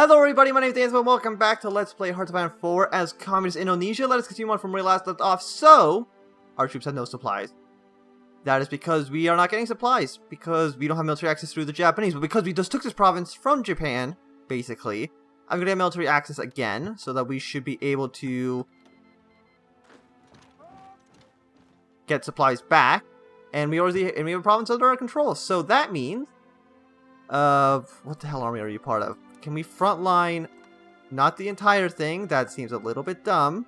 Hello everybody, my name is Dan, and welcome back to Let's Play Hearts of Iron 4 as Communist Indonesia. Let us continue on from where we last left off. So, our troops have no supplies. That is because we are not getting supplies, because we don't have military access through the Japanese. But because we just took this province from Japan, basically, I'm going to get military access again, so that we should be able to get supplies back. And we have a province under our control. So that means, what the hell army are you part of? Can we frontline, not the entire thing? That seems a little bit dumb.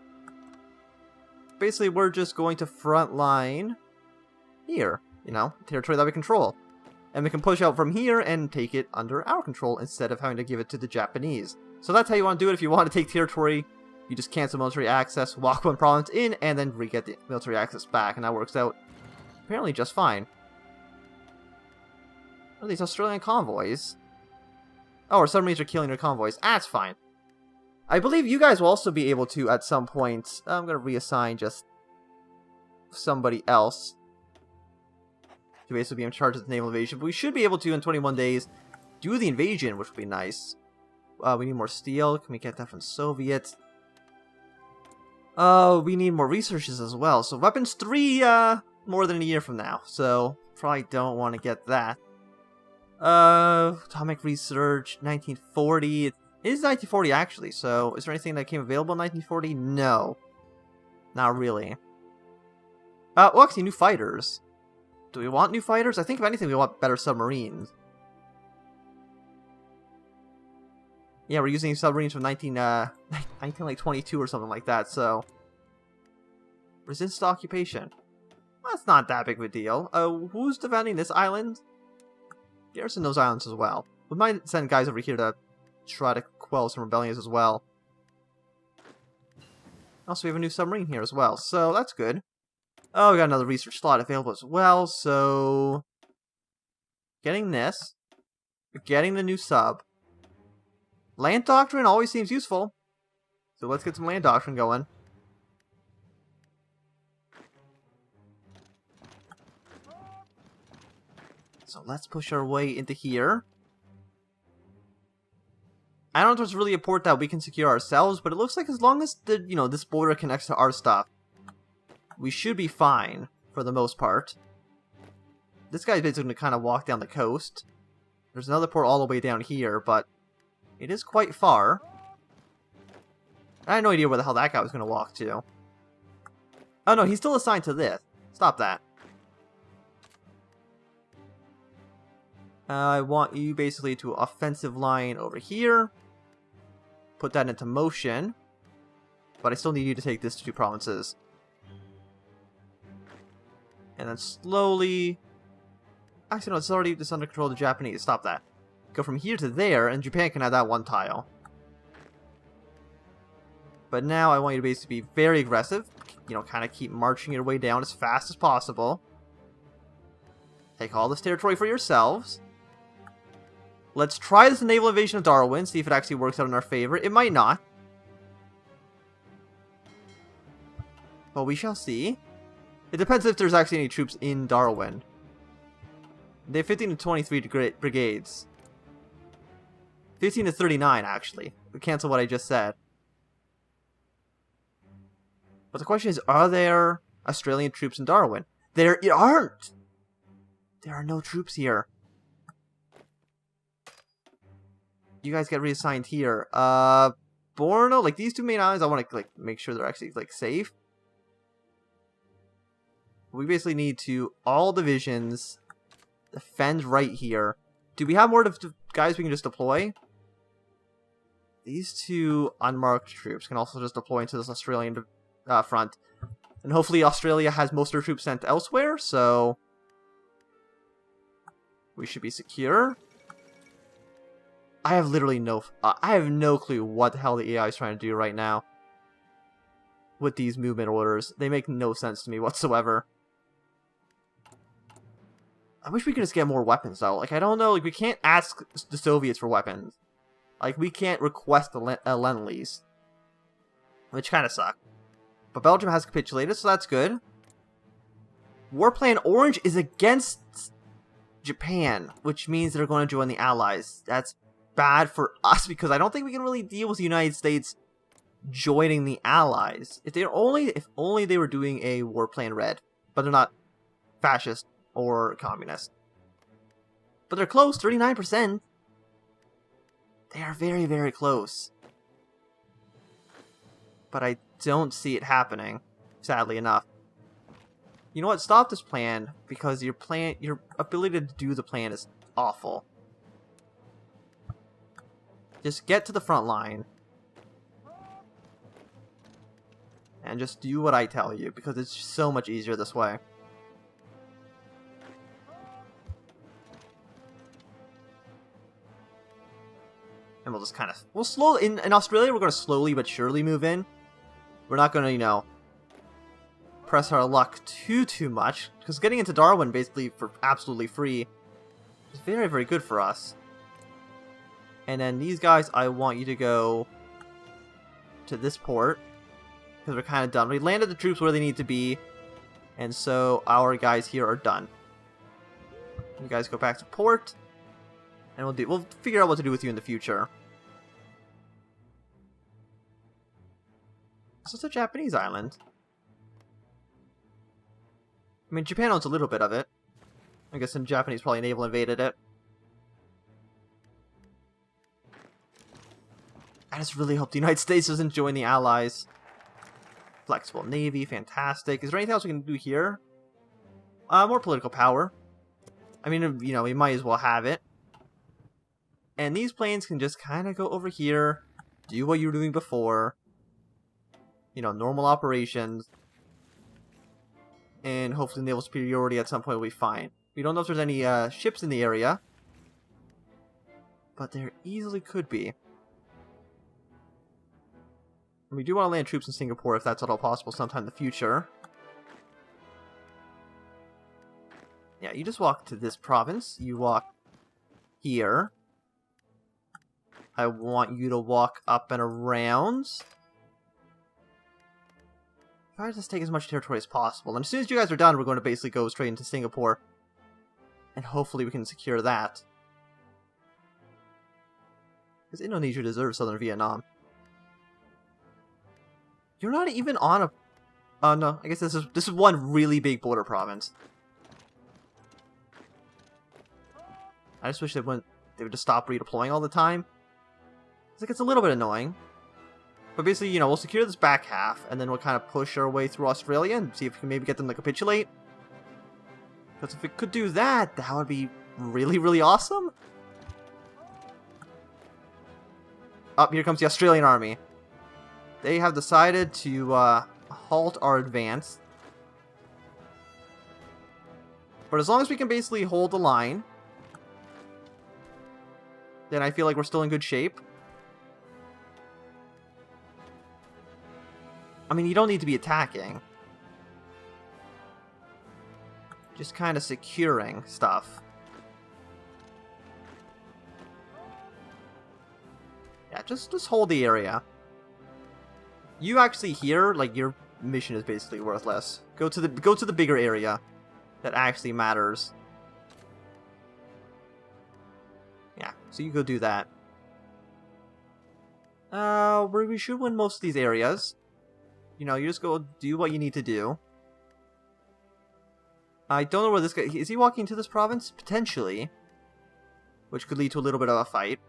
Basically, we're just going to frontline here, you know, territory that we control. And we can push out from here and take it under our control instead of having to give it to the Japanese. So that's how you want to do it. If you want to take territory, you just cancel military access, walk one province in, and then re-get the military access back. And that works out apparently just fine. What are these Australian convoys? Oh, our submarines are killing their convoys. That's fine. I believe you guys will also be able to, at some point, I'm going to reassign just somebody else to basically be in charge of the naval invasion. But we should be able to, in 21 days, do the invasion, which would be nice. We need more steel. Can we get that from Soviet? We need more researches as well. So weapons 3, more than a year from now. So, probably don't want to get that. Atomic research, 1940. It is 1940 actually, so is there anything that came available in 1940? No. Not really. Well, actually, new fighters. Do we want new fighters? I think if anything, we want better submarines. Yeah, we're using submarines from 1922 or something like that, so. Resistance to occupation. That's not that big of a deal. Who's defending this island? Garrison those islands as well. We might send guys over here to try to quell some rebellions as well. Also, we have a new submarine here as well, so that's good. Oh, we got another research slot available as well, so getting this, getting the new sub. Land doctrine always seems useful, so let's get some land doctrine going. So let's push our way into here. I don't know if it's really important that we can secure ourselves, but it looks like as long as this border connects to our stuff, we should be fine for the most part. This guy's basically going to kind of walk down the coast. There's another port all the way down here, but it is quite far. I had no idea where the hell that guy was going to walk to. Oh no, he's still assigned to this. Stop that. I want you basically to offensive line over here. Put that into motion. But I still need you to take this to 2 provinces. And then slowly. Actually, no, it's already just under control of the Japanese. Stop that. Go from here to there, and Japan can have that 1 tile. But now I want you to basically be very aggressive. You know, kind of keep marching your way down as fast as possible. Take all this territory for yourselves. Let's try this naval invasion of Darwin, see if it actually works out in our favor. It might not. But we shall see. It depends if there's actually any troops in Darwin. They have 15 to 23 brigades. 15 to 39, actually. We cancel what I just said. But the question is, are there Australian troops in Darwin? There aren't! There are no troops here. You guys get reassigned here. Borno, like these 2 main islands, I want to like make sure they're actually like safe. We basically need to all divisions defend right here. Do we have more guys we can just deploy? These 2 unmarked troops can also just deploy into this Australian front, and hopefully Australia has most of their troops sent elsewhere. So we should be secure. I have literally I have no clue what the hell the AI is trying to do right now. With these movement orders. They make no sense to me whatsoever. I wish we could just get more weapons though. Like, I don't know, like, we can't ask the Soviets for weapons. Like, we can't request a Lend-Lease. Which kind of sucks. But Belgium has capitulated, so that's good. War Plan Orange is against Japan, which means they're going to join the Allies. That's bad for us because I don't think we can really deal with the United States joining the Allies. If only they were doing a war plan red, but they're not fascist or communist. But they're close, 39%. They are very, very close. But I don't see it happening, sadly enough. You know what? Stop this plan, because your ability to do the plan is awful. Just get to the front line. And just do what I tell you, because it's so much easier this way. And we'll just kind of... We'll slowly... In Australia, we're going to slowly but surely move in. We're not going to, you know, press our luck too much. Because getting into Darwin, basically, for absolutely free is very, very good for us. And then these guys, I want you to go to this port. Because we're kind of done. We landed the troops where they need to be. And so our guys here are done. You guys go back to port. And we'll figure out what to do with you in the future. So it's a Japanese island. I mean, Japan owns a little bit of it. I guess the Japanese probably naval invaded it. I just really hope the United States doesn't join the Allies. Flexible Navy, fantastic. Is there anything else we can do here? More political power. I mean, you know, we might as well have it. And these planes can just kind of go over here, do what you were doing before. You know, normal operations. And hopefully naval superiority at some point will be fine. We don't know if there's any ships in the area. But there easily could be. We do want to land troops in Singapore if that's at all possible sometime in the future. Yeah, you just walk to this province. You walk here. I want you to walk up and around. Try to just take as much territory as possible. And as soon as you guys are done, we're going to basically go straight into Singapore. And hopefully we can secure that. Because Indonesia deserves southern Vietnam. You're not even on a... Oh, no. I guess this is one really big border province. I just wish they would just stop redeploying all the time. It's like, it's a little bit annoying. But basically, you know, we'll secure this back half, and then we'll kind of push our way through Australia and see if we can maybe get them to capitulate. Because if we could do that, that would be really, really awesome. Up, here comes the Australian army. They have decided to halt our advance. But as long as we can basically hold the line, then I feel like we're still in good shape. I mean, you don't need to be attacking. Just kind of securing stuff. Yeah, just hold the area. You actually here, like, your mission is basically worthless. Go to the bigger area that actually matters. Yeah, so you go do that. We should win most of these areas. You know, you just go do what you need to do. I don't know where this guy... Is he walking into this province? Potentially. Which could lead to a little bit of a fight.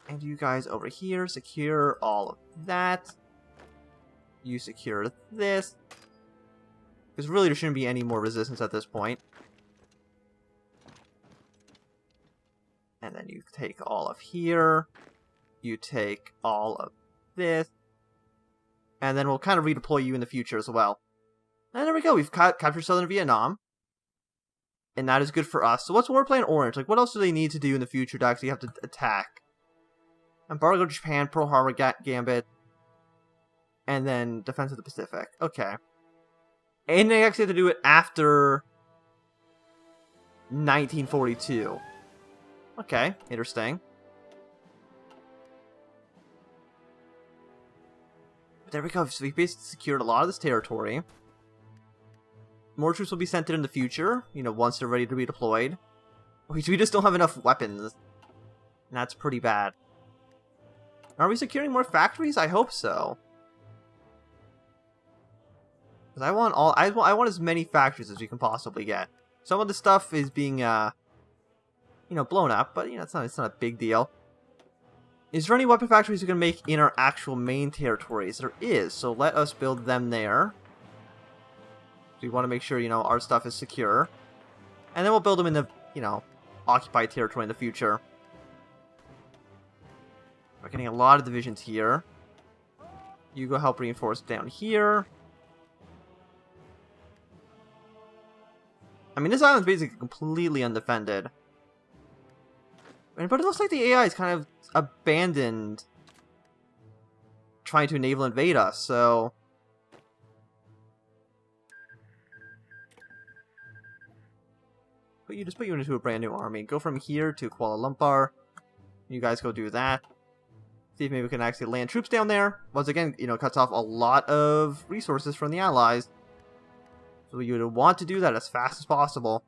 And you guys over here secure all of that. You secure this. Because really there shouldn't be any more resistance at this point. And then you take all of here. You take all of this. And then we'll kind of redeploy you in the future as well. And there we go. We've captured southern Vietnam. And that is good for us. So what's War Plan Orange? Like, what else do they need to do in the future to actually have to attack? Embargo Japan, Pearl Harbor Gambit. And then Defense of the Pacific. Okay. And they actually have to do it after 1942. Okay, interesting. But there we go. So we basically secured a lot of this territory. More troops will be sent in the future, you know, once they're ready to be deployed. We just don't have enough weapons. And that's pretty bad. Are we securing more factories? I hope so. Because I want as many factories as we can possibly get. Some of the stuff is being, blown up, but, it's not a big deal. Is there any weapon factories we can make in our actual main territories? There is, so let us build them there. We want to make sure, our stuff is secure. And then we'll build them in the, occupied territory in the future. We're getting a lot of divisions here. You go help reinforce down here. I mean, this island's basically completely undefended. But it looks like the AI is kind of abandoned trying to naval invade us, so... Just put you into a brand new army. Go from here to Kuala Lumpur. You guys go do that. See if maybe we can actually land troops down there. Once again, cuts off a lot of resources from the Allies. So you would want to do that as fast as possible.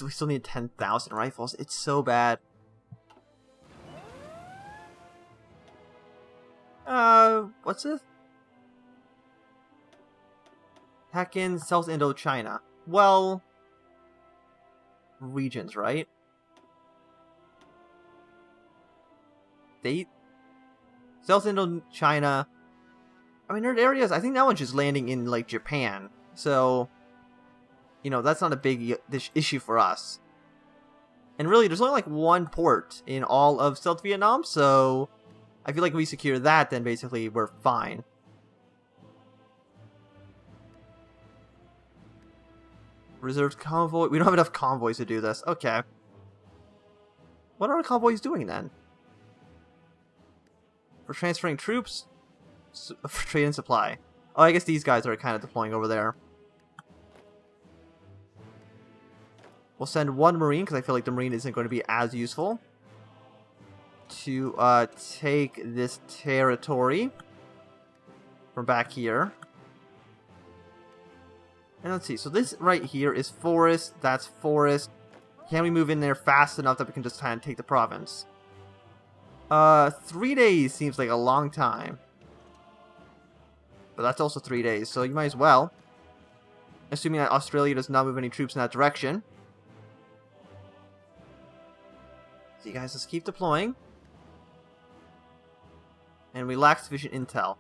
We still need 10,000 rifles. It's so bad. What's this? Hackin, South Indochina. Well, regions, right? State? South Indochina. I mean, there are areas. I think that one's just landing in, like, Japan. So, that's not a big issue for us. And really, there's only, like, one port in all of South Vietnam, so I feel like if we secure that, then basically we're fine. Reserved convoy. We don't have enough convoys to do this. Okay. What are our convoys doing, then? For transferring troops? For trade and supply. Oh, I guess these guys are kind of deploying over there. We'll send one Marine, because I feel like the Marine isn't going to be as useful. To take this territory. From back here. And let's see, so this right here is forest. That's forest. Can we move in there fast enough that we can just kind of take the province? 3 days seems like a long time. But that's also 3 days, so you might as well. Assuming that Australia does not move any troops in that direction. So you guys, let's keep deploying. And we lack sufficient intel.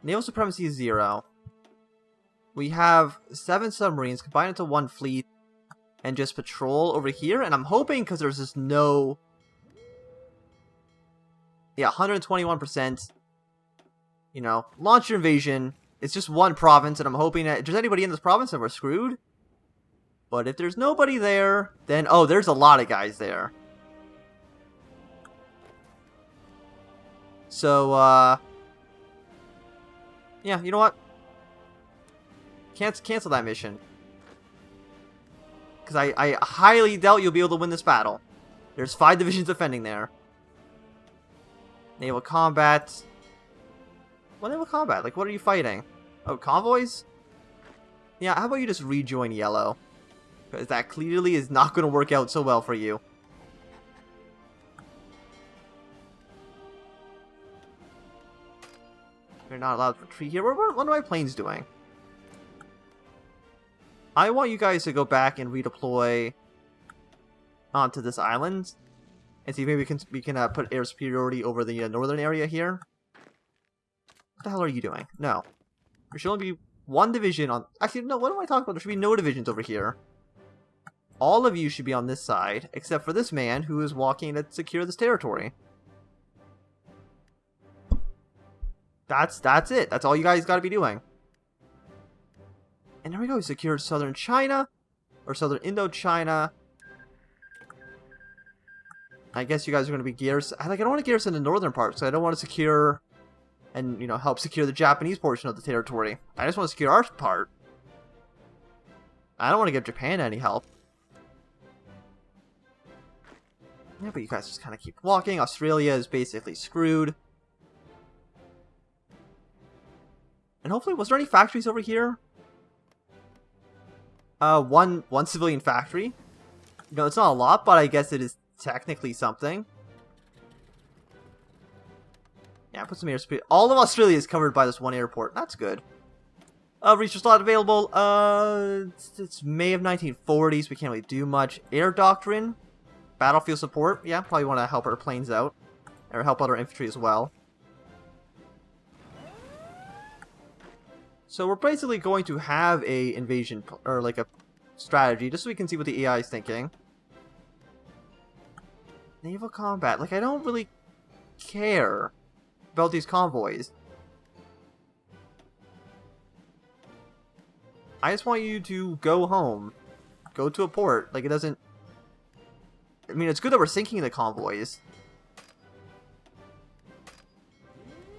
Naval supremacy is 0. We have 7 submarines combined into 1 fleet. And just patrol over here. And I'm hoping, because there's just no... Yeah, 121%. Launch your invasion. It's just 1 province, and I'm hoping that if there's anybody in this province, then we're screwed. But if there's nobody there, then... Oh, there's a lot of guys there. So, yeah, you know what? Cancel that mission. Because I highly doubt you'll be able to win this battle. There's 5 divisions defending there. Naval combat. What naval combat? Like, what are you fighting? Oh, convoys? Yeah, how about you just rejoin yellow? Because that clearly is not going to work out so well for you. You're not allowed to retreat here. What are my planes doing? I want you guys to go back and redeploy onto this island. And see if maybe we can put air superiority over the northern area here. What the hell are you doing? No. There should only be 1 division on... Actually, no, what am I talking about? There should be no divisions over here. All of you should be on this side, except for this man who is walking to secure this territory. That's it. That's all you guys got to be doing. And there we go. We secured southern China. Or southern Indochina. I guess you guys are going to be garrison. I don't want to garrison the northern part, so I don't want to secure and, help secure the Japanese portion of the territory. I just want to secure our part. I don't want to give Japan any help. Yeah, but you guys just kind of keep walking. Australia is basically screwed. And hopefully, was there any factories over here? One civilian factory. You know, it's not a lot, but I guess it is technically something. Yeah, put some airspeed. All of Australia is covered by this one airport. That's good. Research slot available. It's May of 1940s. We can't really do much. Air doctrine. Battlefield support. Yeah, probably want to help our planes out. Or help out our infantry as well. So we're basically going to have a invasion, or like a strategy, just so we can see what the AI is thinking. Naval combat. Like, I don't really care about these convoys. I just want you to go home. Go to a port. Like, it doesn't... I mean, it's good that we're sinking the convoys.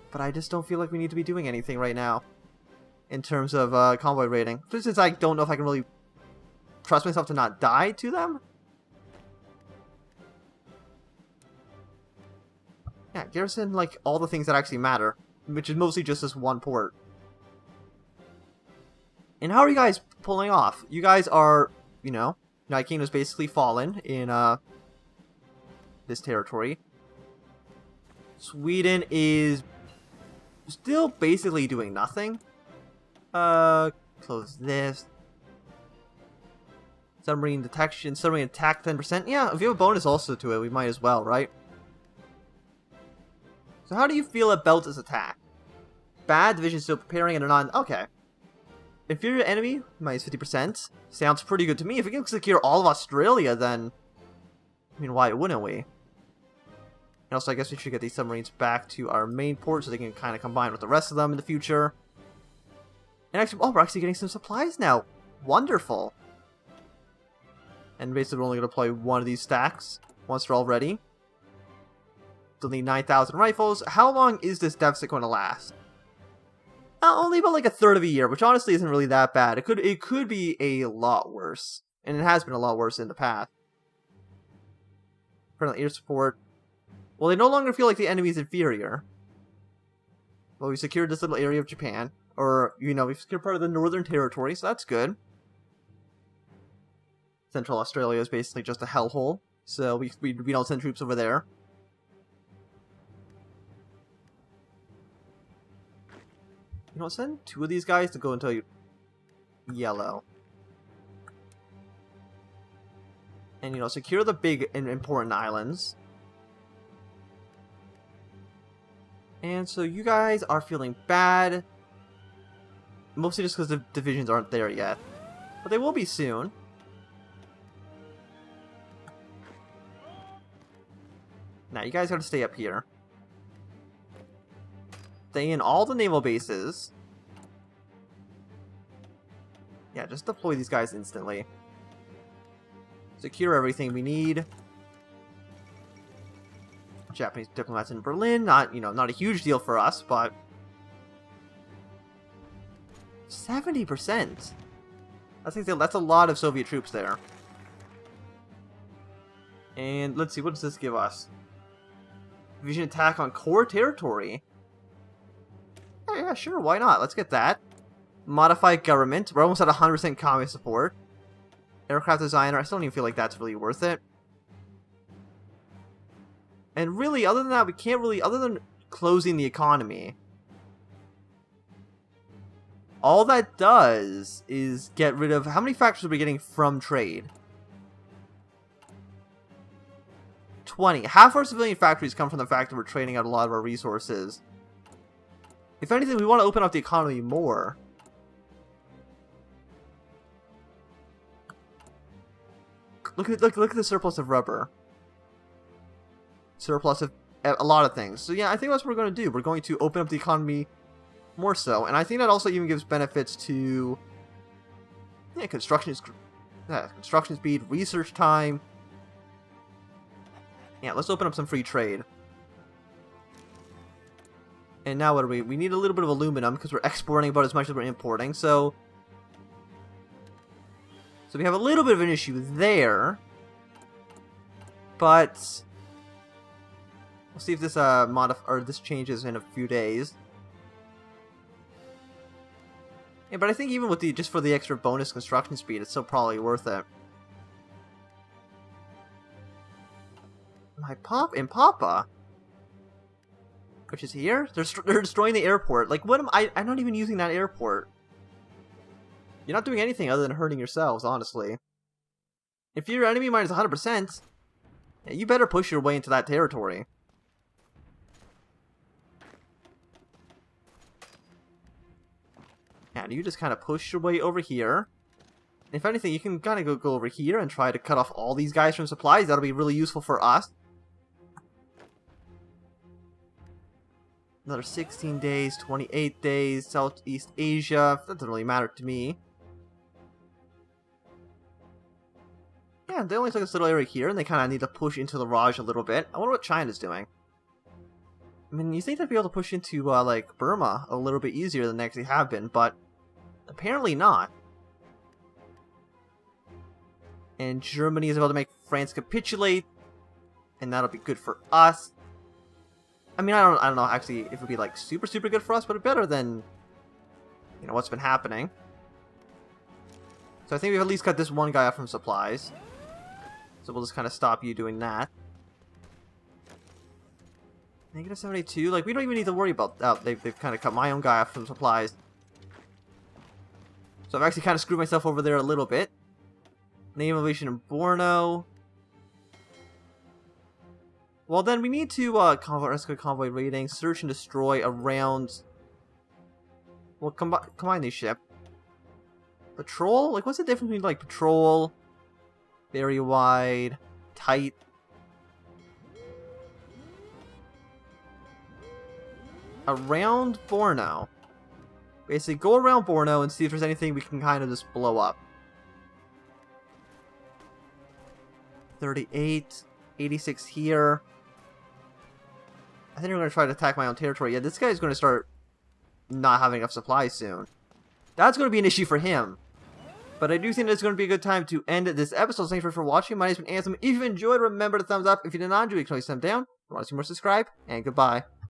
But I just don't feel like we need to be doing anything right now. In terms of convoy raiding. Just since I don't know if I can really trust myself to not die to them. Yeah, garrison, like, all the things that actually matter. Which is mostly just this one port. And how are you guys pulling off? You guys are, you know, United Kingdom's basically fallen in this territory. Sweden is still basically doing nothing. Close this. Submarine detection, submarine attack 10%. Yeah, if you have a bonus also to it, we might as well, right? So how do you feel about this attack? Bad, division still preparing and a non... Okay. Inferior enemy, minus 50%. Sounds pretty good to me. If we can secure all of Australia, then... I mean, why wouldn't we? And also, I guess we should get these submarines back to our main port so they can kind of combine with the rest of them in the future. And actually, oh, we're actually getting some supplies now. Wonderful. And basically, we're only going to deploy one of these stacks once they're all ready. Still need 9,000 rifles. How long is this deficit going to last? Only about like a third of a year, which honestly isn't really that bad. It could be a lot worse, and it has been a lot worse in the past. Friendly air support. Well, they no longer feel like the enemy is inferior. Well, we secured this little area of Japan, or you know, we've secured part of the Northern Territory, so that's good. Central Australia is basically just a hellhole, so we don't send troops over there. You know, send two of these guys to go into yellow. And, you know, secure the big and important islands. And so you guys are feeling bad. Mostly just because the divisions aren't there yet. But they will be soon. Now, you guys gotta stay up here. Stay in all the naval bases. Yeah, just deploy these guys instantly. Secure everything we need. Japanese diplomats in Berlin, not a huge deal for us, but 70%. That's a lot of Soviet troops there. And let's see, what does this give us? Division attack on core territory. Yeah, sure, why not? Let's get that. Modify government. We're almost at 100% communist support. Aircraft designer. I still don't even feel like that's really worth it. And really, other than that, we can't really... Other than closing the economy, all that does is get rid of... How many factors are we getting from trade? 20. Half our civilian factories come from the fact that we're trading out a lot of our resources. If anything, we want to open up the economy more. Look at the surplus of rubber. Surplus of a lot of things. So yeah, I think that's what we're going to do. We're going to open up the economy more so. And I think that also even gives benefits to construction speed, research time. Yeah, let's open up some free trade. And now what do we? We need a little bit of aluminum because we're exporting about as much as we're importing. So we have a little bit of an issue there. But we'll see if this this changes in a few days. Yeah, but I think even with just for the extra bonus construction speed, it's still probably worth it. My Papa, which is here, they're destroying the airport. Like, what am I'm not even using that airport. You're not doing anything other than hurting yourselves, honestly. If your enemy minus 100%, yeah, you better push your way into that territory. And you just kind of push your way over here. If anything, you can kind of go over here and try to cut off all these guys from supplies. That'll be really useful for us. Another 16 days, 28 days, Southeast Asia. That doesn't really matter to me. Yeah, they only took this little area here, and they kind of need to push into the Raj a little bit. I wonder what China's doing. I mean, you think they'd be able to push into, like, Burma a little bit easier than they actually have been, but apparently not. And Germany is able to make France capitulate, and that'll be good for us. I mean, I don't know actually if it would be, like, super good for us, but better than, you know, what's been happening. So I think we've at least cut this one guy off from supplies. So we'll just kind of stop you doing that. Negative 72, like, we don't even need to worry about that. They've kind of cut my own guy off from supplies. So I've actually kind of screwed myself over there a little bit. Naval invasion in Borno. Well, then we need to rescue convoy raiding, search and destroy around. Well, combine these ships. Patrol? Like, what's the difference between, like, patrol, very wide, tight? Around Borno. Basically, go around Borno and see if there's anything we can kind of just blow up. 38, 86 here. I think I'm going to try to attack my own territory. Yeah, this guy's going to start not having enough supplies soon. That's going to be an issue for him. But I do think it's going to be a good time to end this episode. Thanks for watching. My name's been Anthem. If you enjoyed, remember to thumbs up. If you did not enjoy, you can always thumbs down. If you want to see more, subscribe. And goodbye.